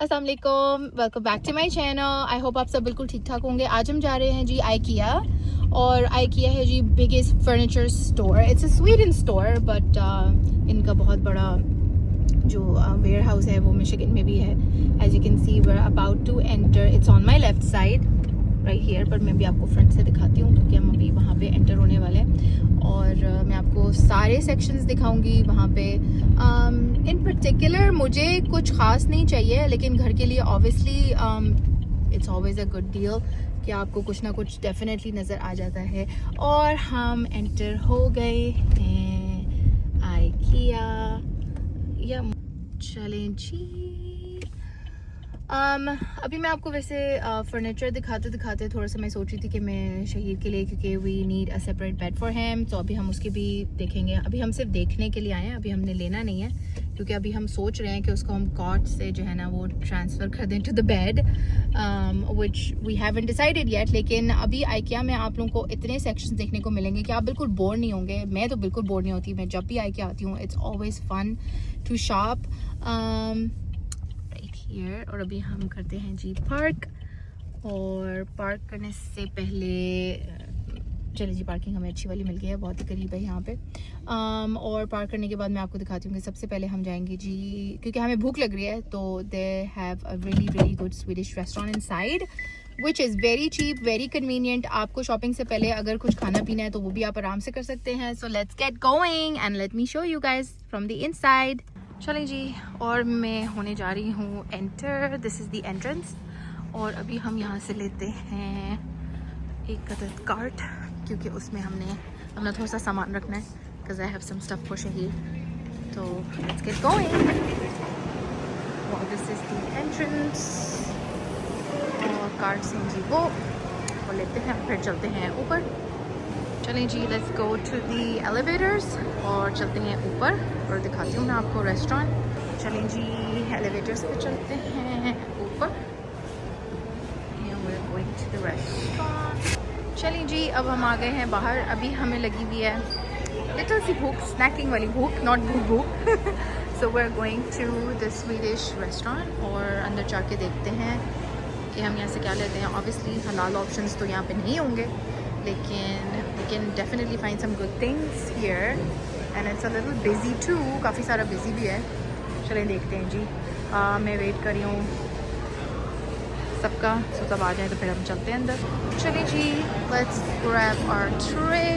अस्सलाम वालेकुम, welcome back to my channel. I hope आप सब बिल्कुल ठीक ठाक होंगे। आज हम जा रहे हैं जी IKEA, और IKEA है जी biggest furniture store. It's a Sweden store but इनका बहुत बड़ा जो वेयर हाउस है वो मिशिगन में भी है। As you can see we are about to enter, it's on my left side right here, पर मैं भी आपको फ्रंट से दिखाती हूँ क्योंकि हम अभी वहाँ पे एंटर होने वाले हैं। और मैं आपको सारे सेक्शंस दिखाऊंगी वहाँ पे। इन पर्टिकुलर मुझे कुछ ख़ास नहीं चाहिए, लेकिन घर के लिए obviously it's always a good deal कि आपको कुछ ना कुछ डेफिनेटली नज़र आ जाता है। और हम एंटर हो गए हैं IKEA या चलें जी। अभी मैं आपको वैसे फर्नीचर दिखाते दिखाते थोड़ा सा मैं सोच रही थी कि मैं शहीद के लिए, क्योंकि we need a separate bed for him, तो अभी हम उसकी भी देखेंगे। अभी हम सिर्फ देखने के लिए आए हैं, अभी हमने लेना नहीं है, क्योंकि अभी हम सोच रहे हैं कि उसको हम कॉट से जो है ना वो ट्रांसफ़र कर दें to the bed, which we haven't decided yet. लेकिन अभी IKEA में आप लोगों को इतने सेक्शंस देखने को मिलेंगे कि आप बिल्कुल बोर नहीं होंगे। मैं तो बिल्कुल बोर नहीं होती, मैं जब भी IKEA आती हूँ it's always fun to shop here. और अभी हम करते हैं जी पार्क, और पार्क करने से पहले चलिए जी, पार्किंग हमें अच्छी वाली मिल गई है, बहुत ही करीब है यहाँ पे। और पार्क करने के बाद मैं आपको दिखाती हूँ कि सबसे पहले हम जाएंगे जी, क्योंकि हमें भूख लग रही है, तो they have a really good Swedish restaurant inside which is very cheap, very convenient. आपको शॉपिंग से पहले अगर कुछ खाना पीना है तो वो भी आप आराम से कर सकते हैं। सो let's get going and let me show you guys from the inside. चलें जी, और मैं होने जा रही हूँ enter, this is the entrance. और अभी हम यहाँ से लेते हैं एक अदद कार्ट, क्योंकि उसमें हमने अपना थोड़ा सा सामान रखना है, because I have some stuff for Shahid. तो let's get going. This is the entrance, और कार्ट से जी वो लेते हैं, फिर चलते हैं ऊपर। चलें जी, let's go to the elevators और चलते हैं ऊपर, और दिखाती हूँ मैं आपको रेस्टोरेंट। चलें जी, एलिवेटर्स पे चलते हैं ऊपर। Going to the restaurant. चलें जी, अब हम आ गए हैं बाहर। अभी हमें लगी हुई है लिटिल सी भूख, स्नैकिंग वाली भूख, नॉट भूख। So we are going to the Swedish restaurant, और अंदर जाके देखते हैं कि हम यहाँ से क्या लेते हैं। ऑब्वियसली हलाल ऑप्शंस तो यहाँ पे नहीं होंगे, लेकिन we can definitely find some good things here, and it's a little busy too, काफ़ी सारा बिजी भी है। चलें देखते हैं जी। मैं वेट कर रही हूँ सबका, सो सब आ जाए तो फिर हम चलते हैं अंदर। चलिए जी, लेट्स ग्रैब आवर ट्रे।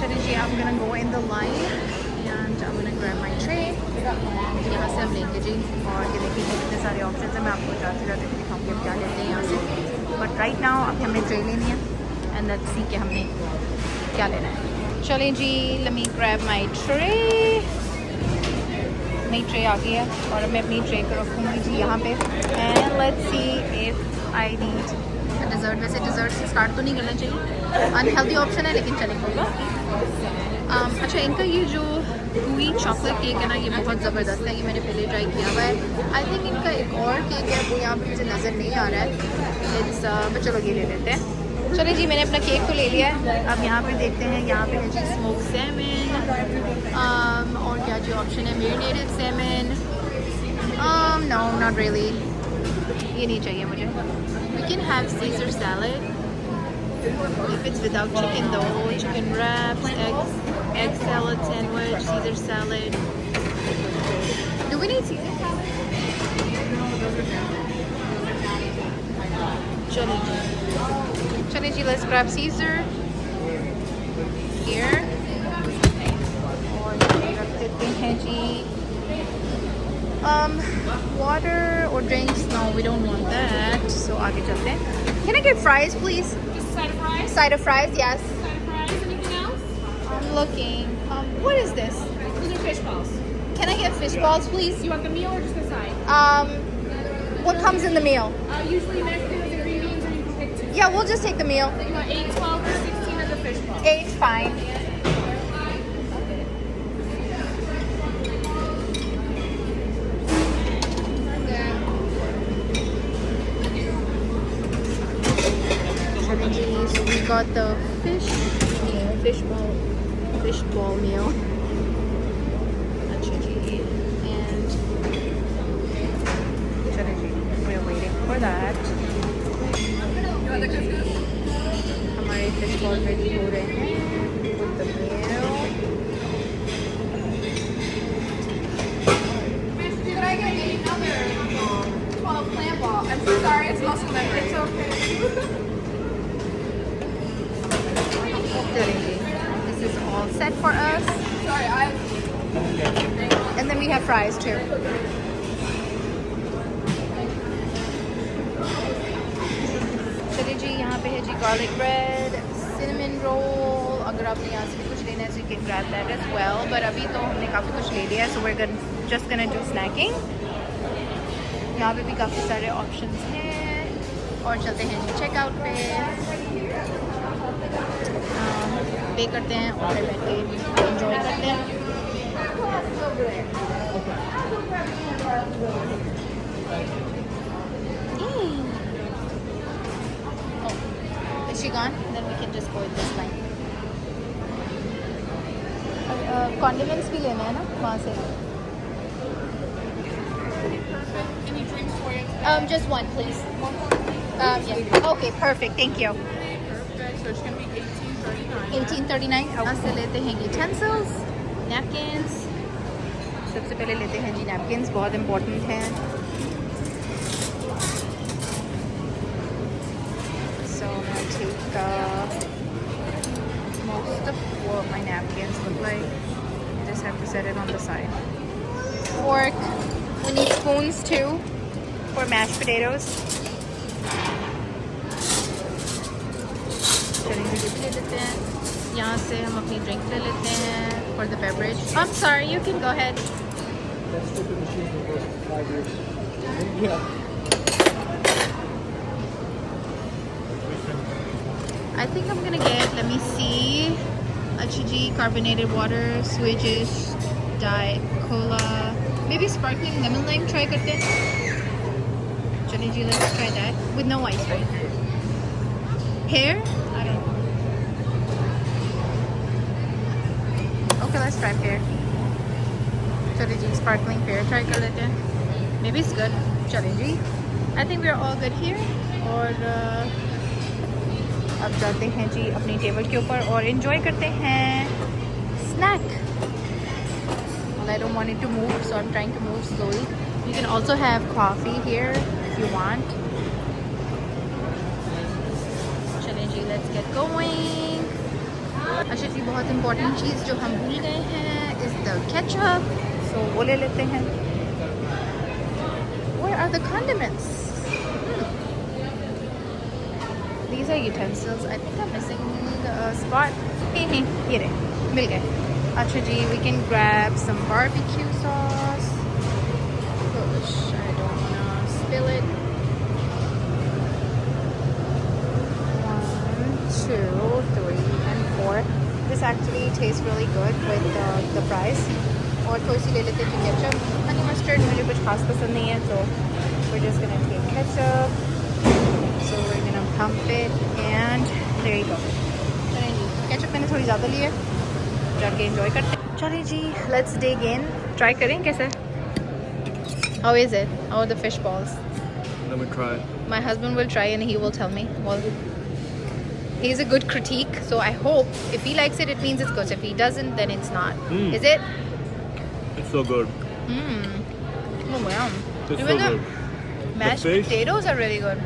चलिए जी, I'm gonna go in the line and I'm gonna grab my tray। यहाँ से हम लेंगे जी, और ये देखिए कितने सारे ऑप्शन हैं। मैं आपको जाते जाते दिखाऊँगी हम क्या लेते हैं यहाँ से, बट राइट नाउ अभी हमें ट्रे लेनी है, एंड लेट्स सी कि हमने क्या लेना है। चलें जी, let me grab my tray. मेरी ट्रे आ गई है, और मैं अपनी ट्रे को रखूँगी जी यहाँ पे, and let's see if I need dessert. वैसे डिज़र्ट से स्टार्ट तो नहीं करना चाहिए, अनहेल्दी ऑप्शन है, लेकिन चलेगा। अच्छा, इनका ये जो gooey चॉकलेट केक है ना, ये बहुत ज़बरदस्त है, ये मैंने पहले ट्राई किया हुआ है। आई थिंक इनका एक और केक है, वो यहाँ पे मुझे नज़र नहीं आ रहा है। इट्स चलो ये ले लेते हैं। चलिए जी, मैंने अपना केक तो ले लिया है। अब यहाँ पे देखते हैं, यहाँ पे है जी स्मोक सैमन, और क्या जो ऑप्शन है, marinated salmon. No not really, ये नहीं चाहिए मुझे। We can have Caesar salad if it's without chicken though, chicken wraps, egg salad sandwich, Caesar salad. Do we need Caesar salad? Chale ji, let's grab Caesar here. और ये रख देते हैं जी water or drinks. No, we don't want that. So आगे चलते हैं. Can I get fries, please? Side of fries? Side of fries, yes. Side of fries? Anything else? I'm looking. What is this? These are fish balls. Can I get fish balls, please? You want the meal or just the side? What comes in the meal? Usually Mexican with the green beans, or you can pick two. Yeah, we'll just take the meal. You want 8, 12, or 16 of the fish balls? 8's fine. So we got the fish ball meal. And I'm so sorry. It's muscle memory. It's okay. चलेंगे. This is all set for us. Sorry, And then we have fries too. चलिए जी, यहाँ पे है जी garlic bread, cinnamon roll. अगर आपने यहाँ से भी कुछ लेना है so you can grab that as well. But अभी तो हमने काफ़ी कुछ ले लिया है, so we're just gonna do snacking. यहाँ पे भी काफ़ी सारे ऑप्शंस हैं और चलते हैं जी चेकआउट पे. पे करते हैं और फिर बैठ के एंजॉय करते हैं. Is she gone? Then we can just go in this line. Condiments भी लेना है ना वहाँ से. any drinks for you? Just one, please. Yeah. Okay, perfect. Thank you. Perfect. So it's gonna be $18.39. 1839. यहाँ से लेते हैं utensils, napkins. सबसे पहले लेते हैं जी napkins, बहुत important हैं. So I'm gonna take most of what my napkins look like. I just have to set it on the side. Fork. We need spoons too for mashed potatoes. चलिए जी ले लेते हैं. यहाँ से हम अपनी ड्रिंक ले लेते हैं for the beverage. I'm sorry, you can go ahead. That stupid machine will work for 5 years. Yeah. I think I'm gonna get, let me see, Achiji carbonated water, Swedish Diet Cola, maybe sparkling lemon lime. Try karte hain. Chaliye ji, let's try that with no ice, right? Pear? I don't know. Okay, let's try pear. Chaliye ji, sparkling pear try kar lete hain. Maybe it's good. Chaliye ji, I think we're all good here. और अब जाते हैं जी अपनी table के ऊपर और enjoy करते हैं snack. Well, I don't want it to move, so I'm trying to move slowly. You can also have coffee here if you want. चलें जी, let's get going. अच्छा जी, बहुत important चीज़ जो हम भूल गए हैं is the ketchup. So वो ले लेते हैं. Where are the condiments? These are utensils. I think I'm missing a spot. Hey, ये रहे, मिल गए. अच्छा जी, we can grab some barbecue sauce. Gosh, I don't wanna spill it. 1, 2, 3, and 4. This actually tastes really good with the fries. और थोड़ी सी ले लेते हैं ketchup. Honey mustard मुझे कुछ खास पसंद नहीं है, so we're just gonna take ketchup. So we're gonna pump it and there you go. चलिए जी, ketchup मैंने थोड़ी ज़्यादा ली है. जाके enjoy करते हैं. चलिए जी, let's dig in. Try करें कैसे? How is it? How are the fish balls? Let me try. My husband will try and he will tell me. Well, he's a good critique, so I hope if he likes it, it means it's good. If he doesn't, then it's not. Is it? It's so good. Oh wow. It's Even so the good. mashed fish? potatoes are really good.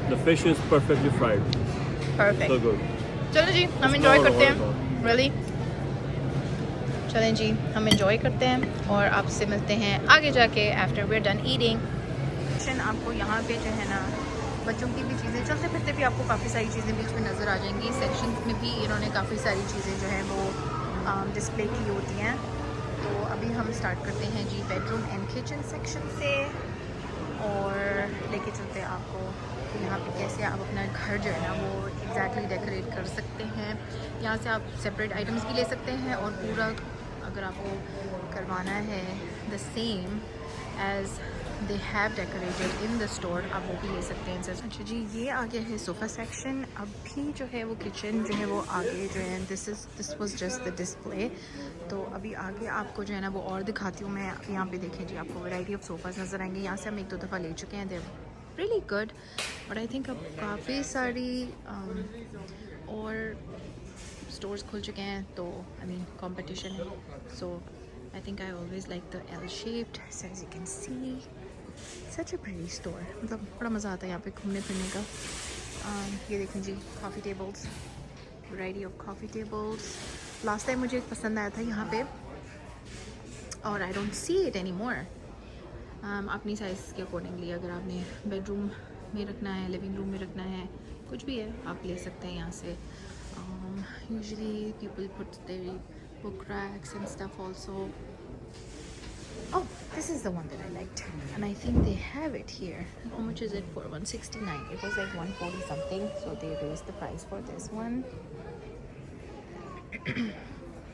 The fish is perfectly fried. Perfect. So good. चलो जी, हम It's enjoy not करते हैं. horrible. Really? चलें जी, हम enjoy करते हैं और आपसे मिलते हैं आगे जाके after we're done eating. आपको यहाँ पे जो है ना बच्चों की भी चीज़ें, चलते फिरते भी आपको काफ़ी सारी चीज़ें बीच में नज़र आ जाएंगी. सेक्शन में भी इन्होंने काफ़ी सारी चीज़ें जो हैं वो डिस्प्ले की होती हैं. तो अभी हम स्टार्ट करते हैं जी बेडरूम एंड किचन सेक्शन से और लेके चलते हैं आपको कि यहाँ पे कैसे आप अपना घर जो है ना वो एग्जैक्टली डेकोरेट कर सकते हैं. यहाँ से आप सेपरेट आइटम्स भी ले सकते हैं और पूरा अगर आपको करवाना है the same as they have decorated in the store, आप वो भी ले सकते हैं. अच्छा जी, ये आगे है सोफ़ा सेक्शन. अभी जो है वो किचन जो है वो आगे जो है this was just the display. तो अभी आगे आपको जो है ना वो और दिखाती हूँ मैं. यहाँ पे देखें जी, आपको वैरायटी ऑफ सोफ़ास नज़र आएंगे. यहाँ से हम 1-2 दफ़ा ले चुके हैं. They're really good, but I think अब काफ़ी सारी और स्टोर्स खुल चुके हैं, तो आई मीन कंपटीशन है. सो I think I always like the L-shaped. So as you can see, such a pretty store. मतलब बड़ा मज़ा आता है यहाँ पे घूमने फिरने का. ये देखें जी, coffee tables, variety of coffee tables. Last time मुझे एक पसंद आया था यहाँ पे, और I don't see it anymore. अपनी साइज़ के अकॉर्डिंगली अगर आपने बेडरूम में रखना है, लिविंग रूम में रखना है, कुछ भी है आप ले सकते हैं यहाँ से. Usually people put their book racks and stuff also. Oh, this is the one that I liked, and I think they have it here. How much is it for? 169. It was like 140 something, so they raised the price for this one.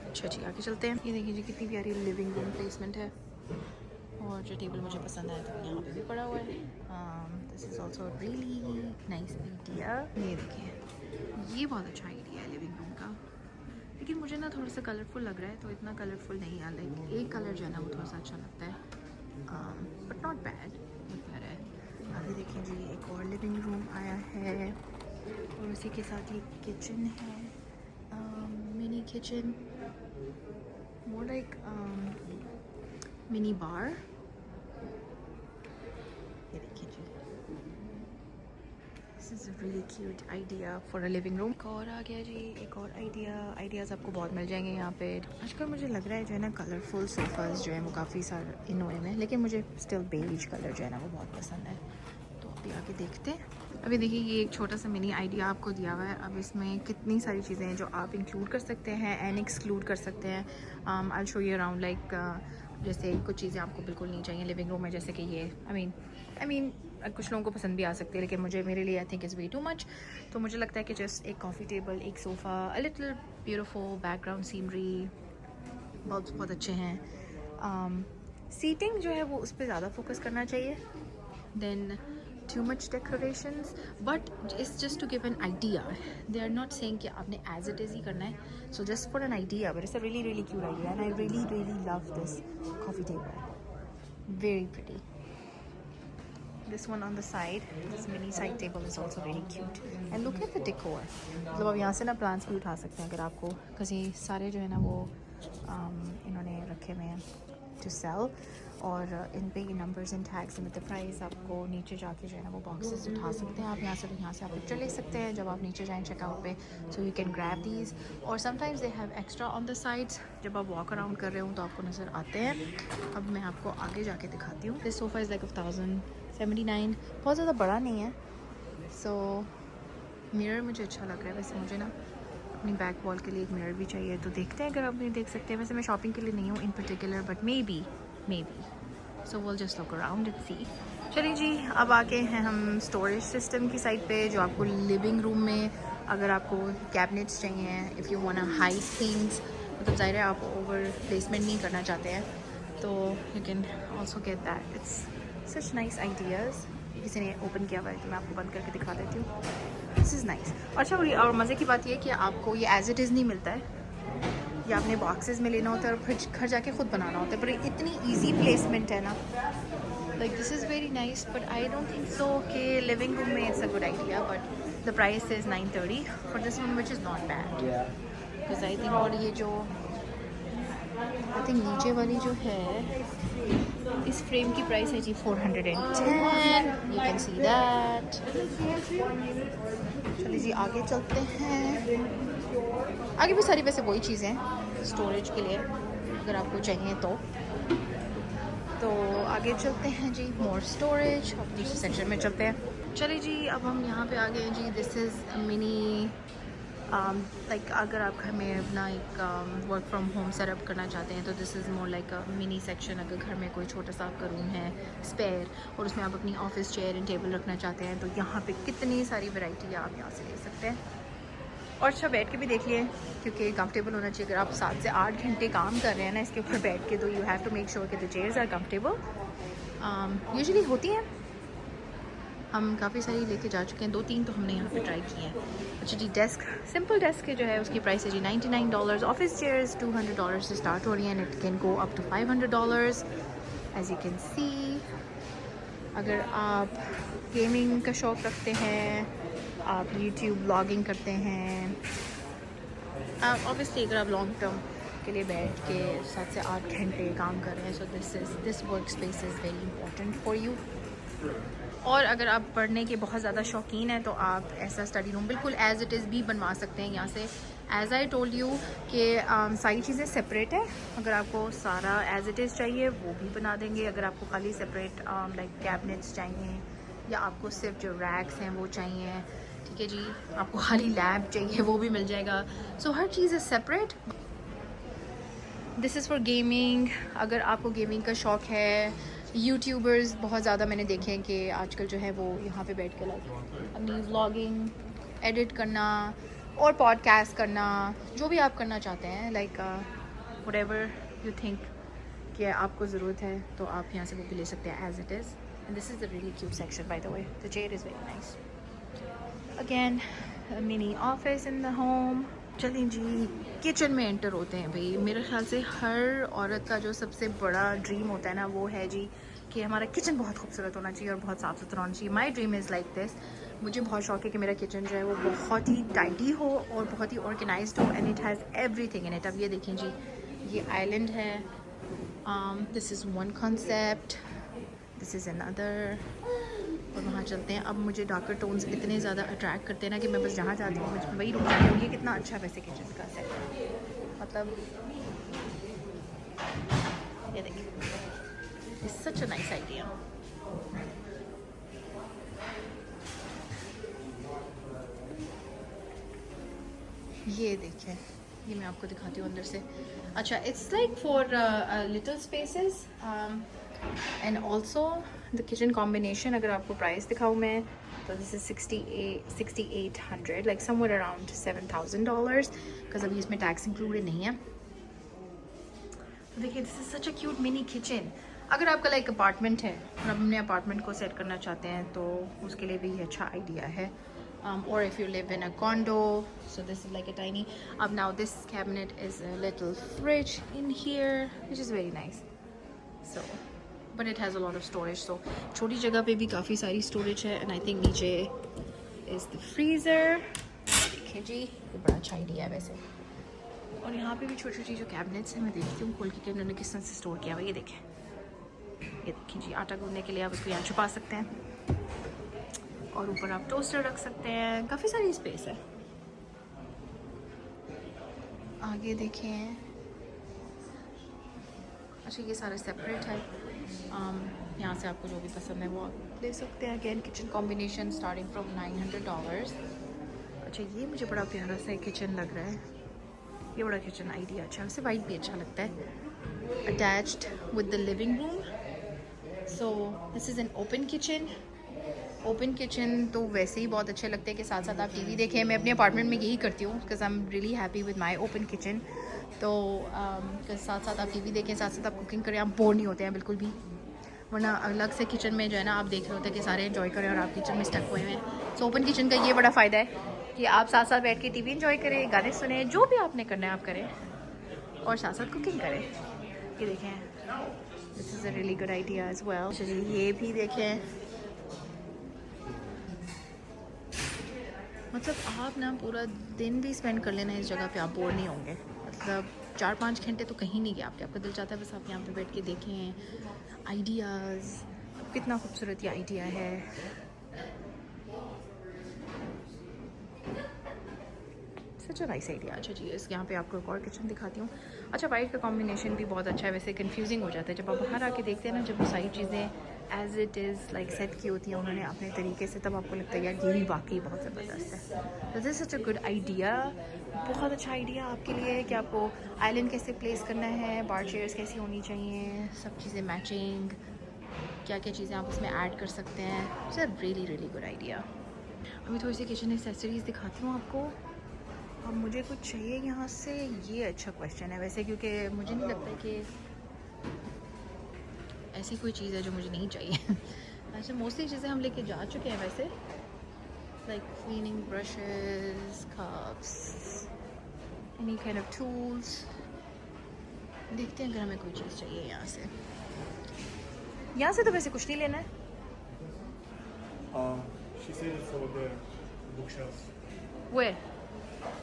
अच्छा जी, आगे चलते हैं. ये देखिए जी कितनी प्यारी living room placement है, और जो टेबल मुझे पसंद आया था यहाँ पे भी पड़ा हुआ है. This is also really nice idea. ये देखिए, ये बहुत अच्छा आइडिया है लिविंग रूम का, लेकिन मुझे ना थोड़ा सा कलरफुल लग रहा है, तो इतना कलरफुल नहीं है. लाइक एक कलर जो है ना वो थोड़ा सा अच्छा लगता है, बट नॉट बैड, बहुत प्यारा है. आगे देखिए जी, एक और लिविंग रूम आया है, और उसी के साथ ये किचन है, mini kitchen, more like mini bar. ये देखिए जी, this is a really cute idea for a living room. एक और आ गया जी, एक और आइडियाज़ आपको बहुत मिल जाएंगे यहाँ पे. आजकल मुझे लग रहा है जो है ना कलरफुल सोफ़ाज़ जो है वो काफ़ी सारे इन हुए हैं, लेकिन मुझे स्टिल बेज कलर जो है ना वो बहुत पसंद है. तो अभी आगे देखते हैं. अभी देखिए, ये एक छोटा सा मिनी आइडिया आपको दिया हुआ है. अब इसमें कितनी सारी चीज़ें हैं जो आप इंक्लूड कर सकते हैं एंड एक्सक्लूड कर सकते हैं. I show you around. Like जैसे कुछ चीज़ें आपको बिल्कुल नहीं चाहिए लिविंग रूम में, जैसे कि ये आई मीन कुछ लोगों को पसंद भी आ सकती है, लेकिन मेरे लिए I think is way too much. तो मुझे लगता है कि जस्ट एक कॉफ़ी टेबल, एक sofa, a little beautiful background scenery, बहुत अच्छे हैं. सीटिंग जो है वो उस पर ज़्यादा फोकस करना चाहिए then too much decorations, but it's just to give an idea. They are not saying कि आपने as it is ही करना है, so just for an idea. But it's a really really cute idea, and I really love this coffee table. Very pretty. This one on the side, this mini side table is also really cute. And look at the decor. मतलब अब यहाँ से ना plants भी उठा सकते हैं अगर आपको, क्योंकि सारे जो है ना वो इन्होंने रखे हुए हैं to sell, और इन पे ये numbers and tags with the price. आपको नीचे जाके जो है ना वो बॉक्सेस उठा सकते हैं आप यहाँ से, तो यहाँ से आप पिक्चर ले सकते हैं जब आप नीचे जाएं चेकआउट पे. So you can grab these, और sometimes they have extra on the sides. जब आप वॉक अराउंड कर रहे हो तो आपको नज़र आते हैं. अब मैं आपको आगे जाके दिखाती हूँ. This sofa is like 1079. बहुत ज़्यादा बड़ा नहीं है. सो मिरर मुझे अच्छा लग रहा है. वैसे मुझे ना अपनी बैक वॉल के लिए एक मिरर भी चाहिए, तो देखते हैं अगर आप नहीं देख सकते हैं. वैसे मैं शॉपिंग के लिए नहीं हूँ in particular, but maybe so will just look around and see. चलिए जी, अब आके हैं हम स्टोरेज सिस्टम की साइड पे, जो आपको लिविंग रूम में अगर आपको कैबिनेट्स चाहिए, if you want to hide things, मतलब ज़ाहिर है आप ओवर प्लेसमेंट नहीं करना चाहते हैं, तो you can also get that. It's such nice ideas. किसी ने ओपन किया हुआ है तो मैं आपको बंद करके दिखा देती हूँ. This is nice. अच्छा, और मज़े की बात ये है कि आपको ये एज इट इज़ नहीं मिलता है, या आपने बॉक्सेस में लेना होता है और फिर घर जाके खुद बनाना होता है, पर इतनी ईजी प्लेसमेंट है ना. Like this is very nice, but I don't think so कि लिविंग रूम में it's a good idea. But the price is 930 for this one, which is not bad, because I think. और ये जो I think नीचे वाली जो है, इस फ्रेम की प्राइस है जी 410. You can see that. चलिए जी, आगे चलते हैं. आगे भी सारी वैसे वही चीज़ें हैं स्टोरेज के लिए अगर आपको चाहिए तो आगे चलते हैं जी. मोर स्टोरेज. अब दूसरे सेक्शन में चलते हैं. चलिए जी, अब हम यहाँ पे आ गए हैं जी. दिस इज़ मिनी, लाइक अगर आप घर में अपना एक वर्क फ्रॉम होम सेटअप करना चाहते हैं, तो this is more like a mini section. अगर घर में कोई छोटा सा आपका रूम है स्पेयर, और उसमें आप अपनी ऑफिस चेयर एंड टेबल रखना चाहते हैं, तो यहाँ पे कितनी सारी वैरायटी आप यहाँ से ले सकते हैं. और अच्छा, बैठ के भी देख लिए, क्योंकि कंफर्टेबल होना चाहिए. अगर आप 7 से 8 घंटे काम कर रहे हैं ना इसके ऊपर बैठ के, तो you have to make sure कि the chairs are comfortable. Usually होती हैं, हम काफ़ी सारी लेके जा चुके हैं, 2-3 तो हमने यहाँ पे ट्राई किए हैं. अच्छा जी, डेस्क, सिंपल डेस्क जो है उसकी प्राइस है जी $99. ऑफिस चेयर्स $200 से स्टार्ट हो रही हैं, it can go up to $500 as you can see. अगर आप गेमिंग का शौक़ रखते हैं, आप यूट्यूब ब्लॉगिंग करते हैं, ऑब्वियसली अगर आप लॉन्ग टर्म के लिए बैठ के 7 से 8 घंटे काम कर रहे हैं, so this work space is very important for you. और अगर आप पढ़ने के बहुत ज़्यादा शौकीन हैं तो आप ऐसा स्टडी रूम बिल्कुल एज़ इट इज़ भी बनवा सकते हैं यहाँ से। एज़ आई टोल्ड यू कि सारी चीज़ें सेपरेट है। अगर आपको सारा एज़ इट इज़ चाहिए वो भी बना देंगे, अगर आपको खाली सेपरेट लाइक कैबिनेट्स चाहिए या आपको सिर्फ जो रैक्स हैं वो चाहिए, ठीक है जी, आपको खाली लैब चाहिए वो भी मिल जाएगा। सो हर चीज़ is separate. This is for gaming. अगर आपको गेमिंग का शौक़ है, यूट्यूबर्स बहुत ज़्यादा मैंने देखे हैं कि आजकल जो है वो यहाँ पे बैठ के लाइक अपनी व्लॉगिंग एडिट करना और पॉडकास्ट करना, जो भी आप करना चाहते हैं, लाइक व्हाटएवर यू थिंक कि आपको ज़रूरत है तो आप यहाँ से वो भी ले सकते हैं as it is. And this is a really cute section by the way, the chair is very nice. Again mini office in the home. चलें जी, किचन में एंटर होते हैं। भाई मेरे ख्याल से हर औरत का जो सबसे बड़ा ड्रीम होता है ना वो है जी कि हमारा किचन बहुत खूबसूरत होना चाहिए और बहुत साफ़ सुथरा होना चाहिए। My dream is like this. मुझे बहुत शौक है कि मेरा किचन जो है वो बहुत ही टाइडी हो और बहुत ही ऑर्गेनाइज्ड हो, and it has everything in it. अब ये देखें जी, ये आइलैंड है, this is one concept, this is another. और वहाँ चलते हैं। अब मुझे डार्कर टोन्स इतने ज़्यादा अट्रैक्ट करते हैं ना कि मैं बस जहाँ जाती हूँ मुझे वही रुक जाती हूँ। ये कितना अच्छा वैसे किचन का सेट है, मतलब ये देखिए, it's such a nice idea. ये देखें, ये मैं आपको दिखाती हूँ अंदर से। अच्छा, it's like for little spaces and also the kitchen combination. अगर आपको प्राइस दिखाऊँ मैं तो this is 6800, like somewhere around $7,000, because अभी इसमें टैक्स इंक्लूडेड नहीं है। तो देखिए, this is such a cute mini kitchen. अगर आपका लाइक अपार्टमेंट है और आप अपने अपार्टमेंट को सेट करना चाहते हैं तो उसके लिए भी ये अच्छा आइडिया है। Or if you live in a condo, so this is like a tiny. Now this cabinet is a little fridge in here, which is very nice. So, but it has a lot of storage. So, छोटी जगह पे भी काफ़ी सारी storage है, and I think नीचे is the freezer. देखिए जी, ये बड़ा अच्छा idea है वैसे। और यहाँ पे भी छोटी छोटी जो cabinets हैं, मैं देखती हूँ खोल के उन्होंने किस तरह से store किया हुआ है। ये देखें जी, आटा गूंदने के लिए आप उसको यहाँ छुपा सकते हैं और ऊपर आप टोस्टर रख सकते हैं। काफ़ी सारी स्पेस है। आगे देखें, अच्छा ये सारा सेपरेट है। यहाँ से आपको जो भी पसंद है वो आप ले सकते हैं। Again kitchen combination starting from $900। अच्छा, ये मुझे बड़ा प्यारा सा किचन लग रहा है। ये बड़ा किचन आइडिया अच्छा है, वैसे वाइट भी अच्छा लगता है। Attached with the living room. So this is an open kitchen. Open kitchen तो वैसे ही बहुत अच्छे लगते हैं कि साथ साथ आप टीवी देखें। मैं अपने अपार्टमेंट में यही करती हूँ because I am really happy with my open kitchen. तो साथ साथ आप टीवी देखें, साथ साथ आप कुकिंग करें, आप बोर नहीं होते हैं बिल्कुल भी। वरना अलग से किचन में जो है ना आप देख रहे होते हैं कि सारे एंजॉय करें और आप किचन में स्टक हुए हैं। सो ओपन किचन का ये बड़ा फ़ायदा है कि आप साथ साथ बैठ के टीवी एंजॉय करें, गाने सुने, जो भी आपने करना है आप करें और साथ साथ कुकिंग करें। ये देखें, this is a really good idea as well. चलिए ये भी देखें, मतलब आप ना पूरा दिन भी स्पेंड कर लेना इस जगह पे, आप बोर नहीं होंगे। मतलब 4-5 घंटे तो कहीं नहीं गए आपका दिल चाहता है बस आप यहाँ पे बैठ के देखें आइडियाज़। कितना खूबसूरत ये आइडिया है। सच अ नाइस आइडिया। अच्छा जी, इस यहाँ पे आपको एक और किचन दिखाती हूँ। अच्छा, वाइट का कॉम्बिनेशन भी बहुत अच्छा है। वैसे कंफ्यूजिंग हो जाता है जब आप बाहर आके देखते हैं ना, जब वो सारी चीज़ें as it is like set की होती हैं उन्होंने अपने तरीके से, तब आपको लगता है यार ये भी वाकई बहुत ज़बरदस्त है। तो this such a good idea. बहुत अच्छा आइडिया आपके लिए है कि आपको आइलैंड कैसे प्लेस करना है, बार चेयर्स कैसी होनी चाहिए, सब चीज़ें मैचिंग, क्या क्या चीज़ें आप उसमें ऐड कर सकते हैं। It's a really really good idea. अभी थोड़ी सी किचन एक्सेसरीज़ दिखाती हूँ आपको। अब मुझे कुछ चाहिए यहाँ से, ये अच्छा क्वेश्चन है वैसे, क्योंकि मुझे नहीं लगता कि ऐसी कोई चीज़ है जो मुझे नहीं चाहिए। वैसे मोस्टली चीज़ें हम लेके जा चुके हैं वैसे, like cleaning brushes, cups, any kind of tools. देखते हैं अगर हमें कोई चीज़ चाहिए यहाँ से। यहाँ से तो वैसे कुछ नहीं लेना है। She said it's over there, bookshelves. Where?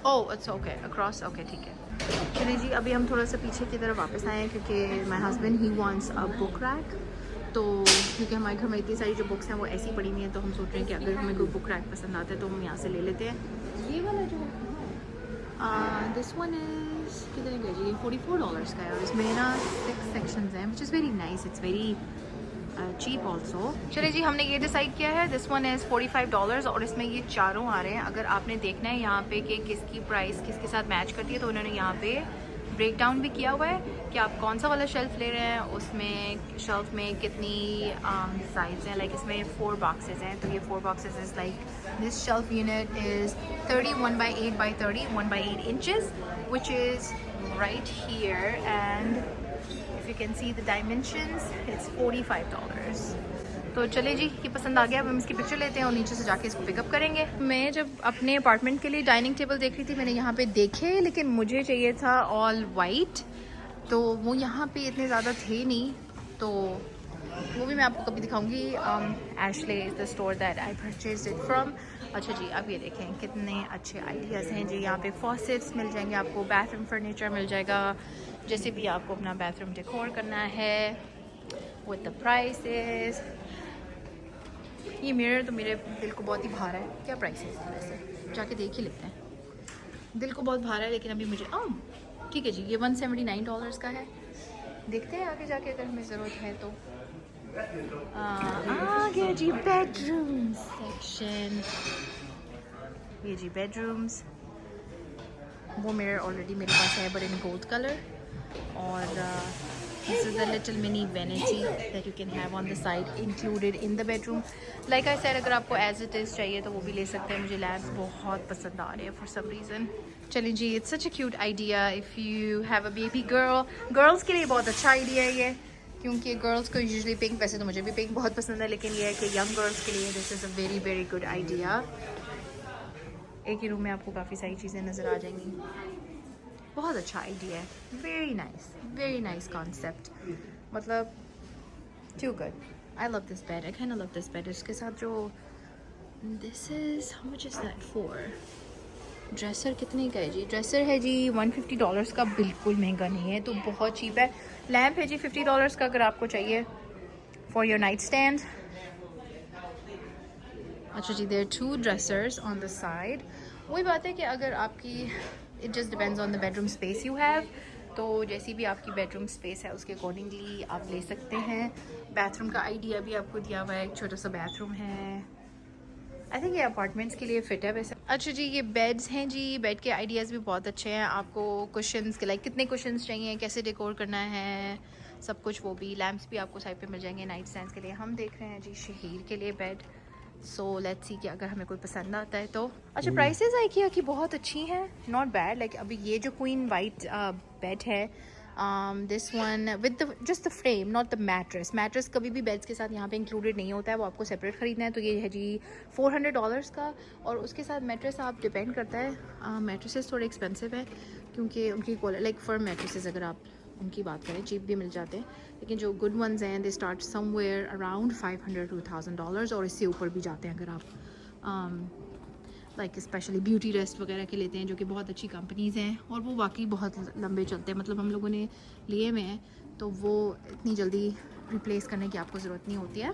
Oh, it's okay. Across? Okay, ठीक है। चलिए जी, अभी हम थोड़ा सा पीछे की तरफ वापस आए हैं क्योंकि my husband he wants a book rack. तो क्योंकि हमारे घर में इतनी सारी जो बुक्स हैं वो ऐसी पड़ी हुई हैं, तो हम सोच रहे हैं कि अगर हमें कोई बुक रैक पसंद आता है तो हम यहाँ से ले लेते हैं। ये वाला जो दिस वन इज़ कितने का जी? $44 का है और इसमें ना 6 सेक्शंस हैं, which is very nice, it's very cheap also. चलिए जी, हमने ये डिसाइड किया है, दिस वन इज़ $45 और इसमें ये चारों आ रहे हैं। अगर आपने देखना है यहाँ पे कि किसकी प्राइस किसके साथ मैच करती है, तो उन्होंने यहाँ पे ब्रेक डाउन भी किया हुआ है कि आप कौन सा वाला शेल्फ ले रहे हैं, उसमें शेल्फ में कितनी साइज़ हैं। लाइक इसमें 4 बॉक्सेस हैं, तो ये 4 boxes is like this shelf unit is 31 by 30 1 by 8 inches, which is right here, and if you can see the dimensions, it's $45. तो चले जी, ये पसंद आ गया। अब हम इसकी पिक्चर लेते हैं और नीचे से जाके इसको पिकअप करेंगे। मैं जब अपने अपार्टमेंट के लिए डाइनिंग टेबल देख रही थी, मैंने यहाँ पे देखे, लेकिन मुझे चाहिए था ऑल वाइट, तो वो यहाँ पे इतने ज़्यादा थे नहीं, तो वो भी मैं आपको कभी दिखाऊंगी। Ashley is the store that I purchased it from. अच्छा जी, अब ये देखें कितने अच्छे आइडियाज़ हैं जी। यहाँ पे फॉसेट्स मिल जाएंगे आपको, बाथरूम फर्नीचर मिल जाएगा, जैसे भी आपको अपना बाथरूम डेकोर करना है, विद द प्राइसेस। ये मिरर तो मेरे दिल को बहुत ही भा रहा है। क्या प्राइस है इसकी? वैसे जाके देख ही लेते हैं। दिल को बहुत भा रहा है, लेकिन अभी मुझे ठीक है जी, ये $179 का है। देखते हैं आगे जाके अगर हमें ज़रूरत है तो। आ गया जी बेडरूम सेक्शन। ये जी बेडरूम्स, वो मिरर ऑलरेडी मेरे पास है, बट इन गोल्ड कलर। और this is a little mini vanity that you can have on the side included in the bedroom. Like I said, अगर आपको as it is चाहिए तो वो भी ले सकते हैं। मुझे लैम्प्स बहुत पसंद आ रहे हैं for some reason. चलिए जी, it's such a cute idea if you have a baby girl. Girls के लिए बहुत अच्छा idea है ये, क्योंकि गर्ल्स को यूजुअली पिंक, वैसे तो मुझे भी पिंक बहुत पसंद है, लेकिन ये है कि यंग गर्ल्स के लिए this is a very very good idea. एक ही रूम में आपको काफ़ी सारी चीज़ें नज़र आ जाएंगी। बहुत अच्छा आइडिया है, वेरी नाइस कॉन्सेप्ट, मतलब too good. I love this bed, I kind of love this bed. इसके साथ जो this is, how much is that for? Dresser कितने का है जी? ड्रेसर है जी $150 का, बिल्कुल महंगा नहीं है, तो बहुत चीप है। लैम्प है जी $50 का, अगर आपको चाहिए फॉर योर नाइट स्टैंड। अच्छा जी, there 2 dressers on the side. वही बात है कि अगर आपकी, it just depends on the bedroom space you have, तो जैसी भी आपकी बेडरूम स्पेस है उसके अकॉर्डिंगली आप ले सकते हैं। बाथरूम का आइडिया भी आपको दिया हुआ है, एक छोटा सा बाथरूम है। आई थिंक ये अपार्टमेंट्स के लिए फ़िट है वैसे। अच्छा जी, ये बेड्स हैं जी, बेड के आइडियाज़ भी बहुत अच्छे हैं। आपको कुशन्स के, लाइक कितने कुशन्स चाहिए, कैसे डेकोर करना है, सब कुछ वो भी। लैम्प्स भी आपको साइड पे मिल जाएंगे नाइट स्टैंड्स के लिए। हम देख रहे हैं जी शहीर के लिए बेड, सो लेट्स सी कि अगर हमें कोई पसंद आता है तो। अच्छा, प्राइसेस IKEA की बहुत अच्छी हैं, नॉट बैड। लाइक अभी ये जो क्वीन वाइट बेड है, this one with just the frame, not the mattress कभी भी बेड्स के साथ यहाँ पे इंक्लूडेड नहीं होता है, वो आपको सेपरेट ख़रीदना है। तो ये है जी $400 का, और उसके साथ मैट्रेस आप डिपेंड करता है। मैट्रेसेस थोड़े एक्सपेंसिव है क्योंकि उनकी क्वालिटी, लाइक फर्म मैट्रेसेस अगर आप उनकी बात करें, चीप भी मिल जाते हैं, लेकिन जो गुड वंस हैं they start somewhere around $500 to $1000 और इससे ऊपर भी जाते हैं अगर आप लाइक स्पेशली ब्यूटी रेस्ट वगैरह के लेते हैं, जो कि बहुत अच्छी कंपनीज़ हैं और वो वाकई बहुत लंबे चलते हैं। मतलब हम लोगों ने लिए हुए हैं, तो वो इतनी जल्दी रिप्लेस करने की आपको ज़रूरत नहीं होती है।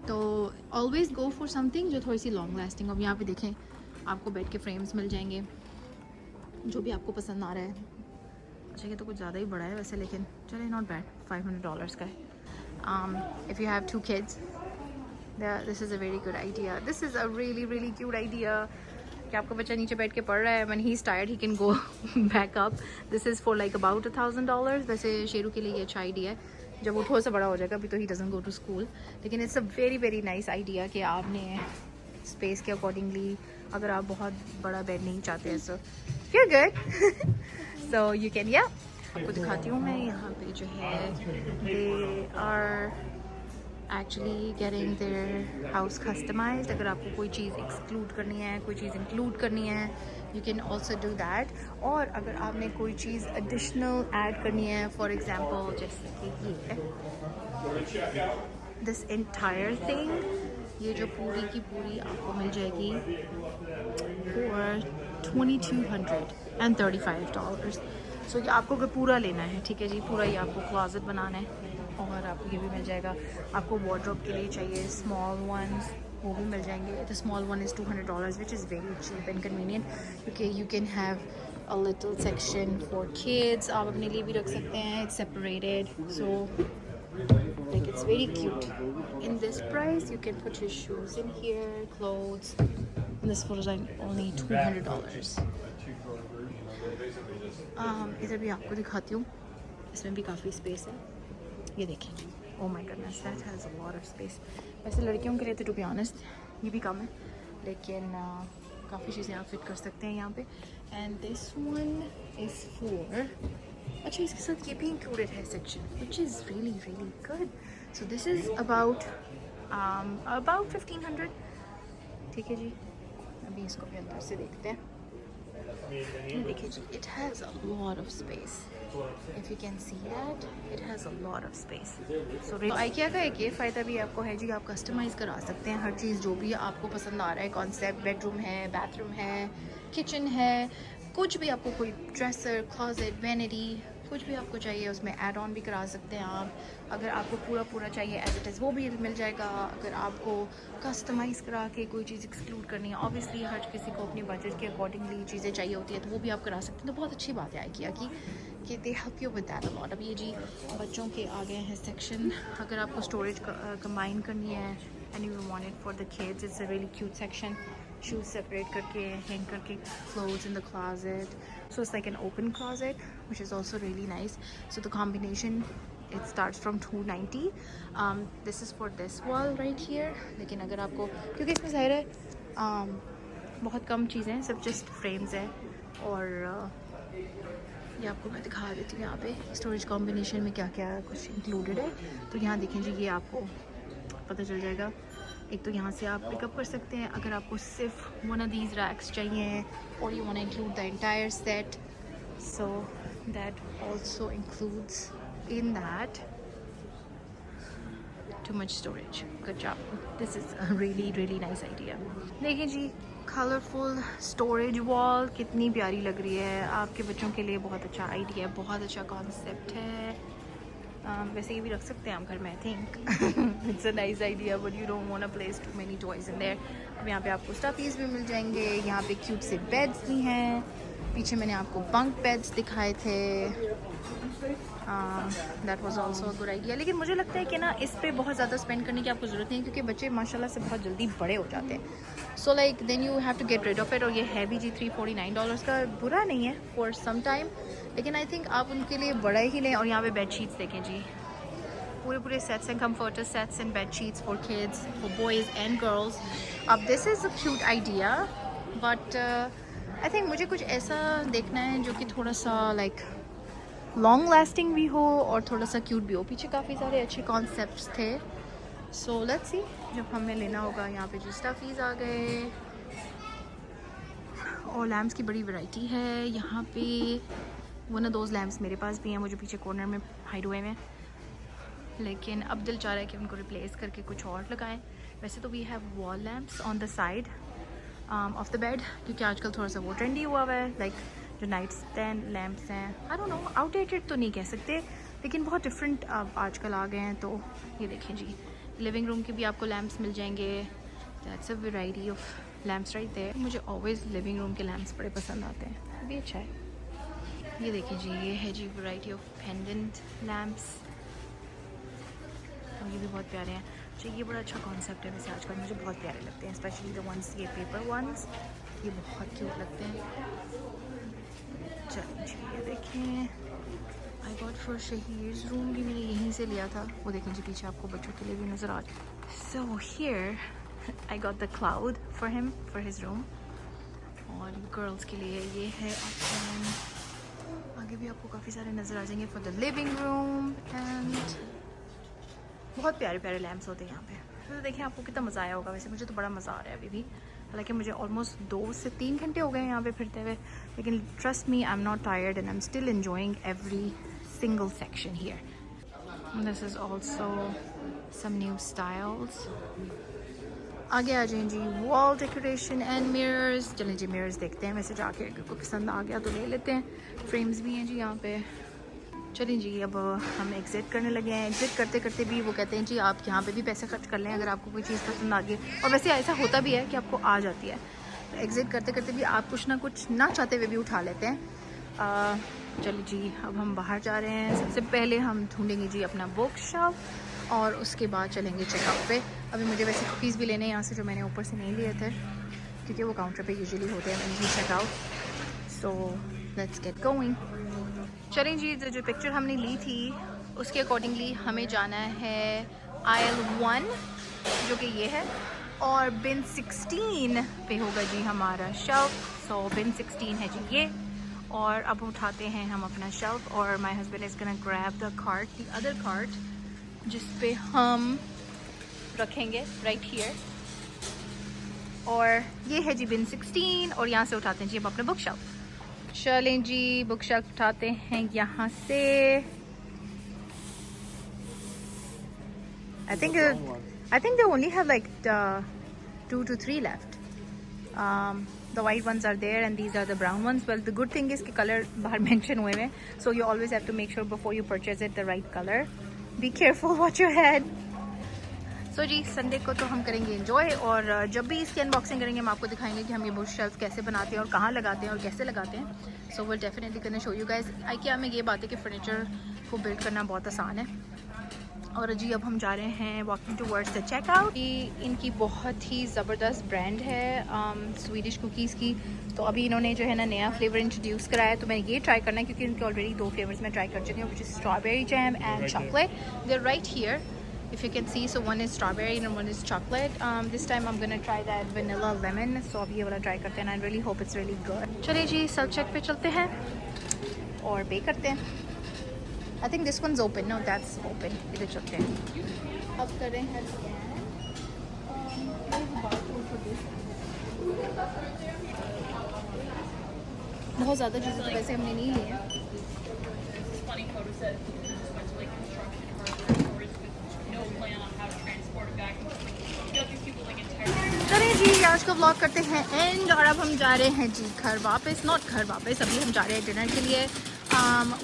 तो ऑलवेज़ गो फॉर समथिंग जो थोड़ी सी लॉन्ग लास्टिंग। अब यहाँ पे देखें, आपको बेड के फ्रेम्स मिल जाएंगे, जो भी आपको पसंद आ रहा है। अच्छा, ये तो कुछ ज़्यादा ही बड़ा है वैसे, लेकिन चले, नॉट बैड, $500 का है। If you have 2 kids, this is a very good idea. This is a really cute idea कि आपका बच्चा नीचे बैठ के पढ़ रहा है, when he is tired he can go back up. This is for like about $1000। वैसे शेरू के लिए ये अच्छा आइडिया है, जब वो थोड़ा सा बड़ा हो जाएगा, अभी तो ही डजंट गो टू स्कूल, लेकिन it's a very nice idea कि आपने स्पेस के अकॉर्डिंगली, अगर आप बहुत बड़ा बेड नहीं चाहते हैं, so you good so you can, या आपको दिखाती हूँ मैं। यहाँ पे जो है, they are actually getting their house customized. अगर आपको कोई चीज़ एक्सक्लूड करनी है, कोई चीज़ इंक्लूड करनी है, you can also do that. और अगर आपने कोई चीज़ एडिशनल ऐड करनी है, फॉर एग्जाम्पल जैसे कि ये दिस एंटायर थिंग, ये जो पूरी की पूरी आपको मिल जाएगी फॉर $2235। सो ये आपको पूरा लेना है, ठीक है जी, पूरा ही आपको क्लोजेट बनाना है। और आपको ये भी मिल जाएगा, आपको वार्डरोब के लिए चाहिए स्मॉल वंस, वो भी मिल जाएंगे। The small one is $200 which is very cheap and convenient, क्योंकि you can have a little section for kids, आप अपने लिए भी रख सकते हैं, it's separated, so like it's very cute. In this price you can put your shoes in here, clothes, and this was like only $200. इधर भी आपको दिखाती हूँ, इसमें भी काफ़ी स्पेस है, ये देखिए। Oh my goodness, that has a lot of space. वैसे लड़कियों के लिए तो to be honest ये भी कम है, लेकिन काफ़ी चीज़ें आप फिट कर सकते हैं यहाँ पे। And this one is for, अच्छा इसके साथ ये भी इंक्लूडेड है section, which is really really good. So this is about 1500, ठीक है जी। अभी इसको भी अंदर से देखते हैं। देखिए जी, it has a lot of space, if you can see that, it has a lot of space. So IKEA का एक ये फ़ायदा भी आपको है जी, आप कस्टमाइज़ करा सकते हैं हर चीज़, जो भी आपको पसंद आ रहा है कॉन्सेप्ट। बेडरूम है, बाथरूम है, किचन है, कुछ भी आपको, कोई ड्रेसर, क्लोजेट, वैनिटी, कुछ भी आपको चाहिए उसमें ऐड ऑन भी करा सकते हैं आप। अगर आपको पूरा चाहिए एज इट इज़, वो भी मिल जाएगा। अगर आपको कस्टमाइज़ करा के कोई चीज़ एक्सक्लूड करनी है, ऑब्वियसली हर किसी को अपने बजट के अकॉर्डिंगली चीज़ें चाहिए होती है, तो वो भी आप करा सकते हैं। तो बहुत अच्छी बात है IKEA की कि they help you with that a lot. अब ये जी बच्चों के आ गए हैं सेक्शन, अगर आपको स्टोरेज कंबाइन करनी है and you want it for the kids, it's a really cute section. Shoes separate करके, hang करके, clothes in the closet, so it's like an open closet, which is also really nice. So the combination, it starts from $290. This is for this wall right here. लेकिन अगर आपको, क्योंकि इसमें ज़ाहिर है बहुत कम चीज़ें हैं, सब just frames है। और ये आपको मैं दिखा देती हूँ यहाँ पे स्टोरेज कॉम्बिनेशन में क्या क्या कुछ इंक्लूडेड है। तो यहाँ देखें जी, ये आपको पता चल जाएगा। एक तो यहाँ से आप पिकअप कर सकते हैं अगर आपको सिर्फ वन ऑफ दीज रैक्स चाहिए, और you want to include the entire set, so that also includes in that too much storage. Good job, this is a really really nice idea. देखिए जी, कलरफुल स्टोरेज वॉल कितनी प्यारी लग रही है, आपके बच्चों के लिए बहुत अच्छा आइडिया है, बहुत अच्छा कॉन्सेप्ट है। वैसे ये भी रख सकते हैं हम घर में, I think it's a nice idea, but you don't want to place too many toys in there. अब यहाँ पे आपको स्टफीज भी मिल जाएंगे, यहाँ पे क्यूट से बेड्स भी हैं, पीछे मैंने आपको बंक बेड्स दिखाए थे, that was also a good idea. लेकिन मुझे लगता है कि ना इस पे बहुत ज़्यादा स्पेंड करने की आपको ज़रूरत नहीं है, क्योंकि बच्चे माशाल्लाह से बहुत जल्दी बड़े हो जाते हैं। So like then you have to get rid of it. और ये है भी जी $349 का, बुरा नहीं है फॉर सम टाइम, लेकिन आई थिंक आप उनके लिए बड़ा ही लें। और यहाँ पे बेड शीट्स देखें जी, पूरे सेट्स हैं, comforter sets and bed sheets for kids, for boys and girls. अब this is a cute idea, but I think मुझे कुछ ऐसा देखना है जो कि थोड़ा सा लाइक लॉन्ग लास्टिंग भी हो और थोड़ा सा क्यूट भी हो। पीछे काफ़ी सारे अच्छे कॉन्सेप्ट्स थे, सो लेट्स सी जब हमें लेना होगा। यहाँ पे जो स्टफीज आ गए और लैम्प्स की बड़ी वैरायटी है यहाँ पे। वन ऑफ दोज लैम्प्स मेरे पास भी हैं, मुझे पीछे कॉर्नर में हाइड हुए हैं, लेकिन अब दिल चाह रहा है कि उनको रिप्लेस करके कुछ और लगाएं। वैसे तो we have wall lamps on the side of the bed, क्योंकि आजकल थोड़ा सा वो ट्रेंडी हुआ हुआ है, लाइक जो नाइट स्टैंड लैम्प्स हैं। आई डोंट नो, आउटडेटेड तो नहीं कह सकते, लेकिन बहुत डिफरेंट आजकल आ गए हैं। तो ये देखें जी, लिविंग रूम के भी आपको लैम्प्स मिल जाएंगे। That's a variety of lamps right there. मुझे ऑलवेज लिविंग रूम के लैम्प्स बड़े पसंद आते हैं, भी अच्छा है। ये देखिए जी, ये है जी वैरायटी ऑफ पेंडेंट लैम्प्स, और ये भी बहुत प्यारे हैं। अच्छा, ये बड़ा अच्छा कॉन्सेप्ट है वैसे, आजकल मुझे बहुत प्यारे लगते हैं, स्पेशली द वंस ये पेपर वंस, ये बहुत क्यूट लगते हैं। चलिए जी, ये देखें, आई गॉट फॉर शहीर्स रूम भी मैंने यहीं से लिया था। वो देखें जी, पीछे आपको बच्चों के लिए भी नज़र आ जाए। So here I got the cloud for him for his room, और गर्ल्स के लिए ये है ऑप्शन। आगे भी आपको काफ़ी सारे नज़र आ जाएंगे for the living room, and बहुत प्यारे प्यारे लैम्प्स होते हैं यहाँ पे। तो देखें आपको कितना मज़ा आया होगा। वैसे मुझे तो बड़ा मज़ा आ रहा है अभी भी, हालांकि मुझे ऑलमोस्ट 2 से 3 घंटे हो गए हैं यहाँ पे फिरते हुए, लेकिन trust me, I am not tired and I am still enjoying every single section here. This is also some new styles, आगे आ जाएं जी, वॉल डेकोरेशन एंड मिरर्स। चलें जी मिरर्स देखते हैं, वैसे जाके अगर कोई पसंद आ गया तो ले लेते हैं। फ्रेम्स भी हैं जी यहाँ पे। चलें जी अब हम एग्ज़िट करने लगे हैं। एग्ज़िट करते करते भी वो कहते हैं जी आप यहाँ पे भी पैसे खर्च कर लें अगर आपको कोई चीज़ पसंद आ गई, और वैसे ऐसा होता भी है कि आपको आ जाती है। तो एग्ज़िट करते करते भी आप कुछ ना कुछ ना चाहते हुए भी उठा लेते हैं। चलिए जी अब हम बाहर जा रहे हैं। सबसे पहले हम ढूंढेंगे जी अपना बुक शेल्फ और उसके बाद चलेंगे चेकआउट पे। अभी मुझे वैसे कुकीज़ भी लेने हैं यहाँ से, जो मैंने ऊपर से नहीं लिए थे क्योंकि वो काउंटर पे यूजुअली होते हैं मैंने checkout. So let's get going. चलें जी, जो पिक्चर हमने ली थी उसके अकॉर्डिंगली हमें जाना है आयल 1 जो कि ये है, और बिन 16 पे होगा जी हमारा शेल्फ। सो बिन 16 है जी ये, और अब उठाते हैं हम अपना शेल्फ और my husband is gonna grab the cart, the other cart जिस पे हम रखेंगे राइट हियर। और ये है जी बिन 16 और यहाँ से उठाते हैं जी अब अपना बुक शेल्फ। चलें जी बुक शेल्फ उठाते हैं यहाँ से। I think they only have like 2 to 3 left. The white ones are there and these are the brown ones. Well, the good thing is कि color बाहर mention हुए हैं, so you always have to make sure before you purchase it the right color. Be careful, watch your head. So जी Sunday को तो हम करेंगे enjoy, और जब भी इसकी अनबॉक्सिंग करेंगे हम आपको दिखाएंगे कि हम ये बुक शेल्फ कैसे बनाते हैं और कहाँ लगाते हैं और कैसे लगाते हैं। So we'll definitely gonna show you guys. IKEA में ये बात है कि फर्नीचर को बिल्ड करना बहुत आसान है। और जी अब हम जा रहे हैं वॉकिंग टूवर्ड्स द चेकआउट। इनकी बहुत ही ज़बरदस्त ब्रांड है स्वीडिश कुकीज़ की। तो अभी इन्होंने जो है ना नया फ्लेवर इंट्रोड्यूस कराया, तो मैंने ये ट्राई करना है क्योंकि इनके ऑलरेडी 2 फ्लेवर्स मैं ट्राई कर चुकी हूँ, which is strawberry jam and chocolate. They are right here if you can see. So one is strawberry and one is chocolate. This time I'm gonna try that vanilla lemon. So अब ये वाला try करते हैं, I really hope it's really good. चलिए जी self check पे चलते हैं और पे करते हैं। I think this one's open. No, that's open. इधर चलते हैं। अब कर रहे हैं बहुत ज़्यादा चीज़ें तो वैसे हमने नहीं ली हैं। चलिए जी आज का व्लॉग करते हैं एंड, और अब हम जा रहे हैं जी घर वापस। नॉट घर वापस, अभी हम जा रहे हैं डिनर के लिए।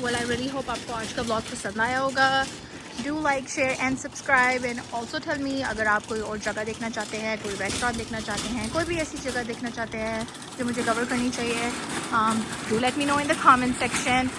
वेल आई रियली होप आपको आज का व्लॉग पसंद आया होगा। Do like share and subscribe and also tell me अगर आप कोई और जगह देखना चाहते हैं, कोई रेस्टोरेंट देखना चाहते हैं, कोई भी ऐसी जगह देखना चाहते हैं जो मुझे कवर करनी चाहिए। Do let me know in the comment section.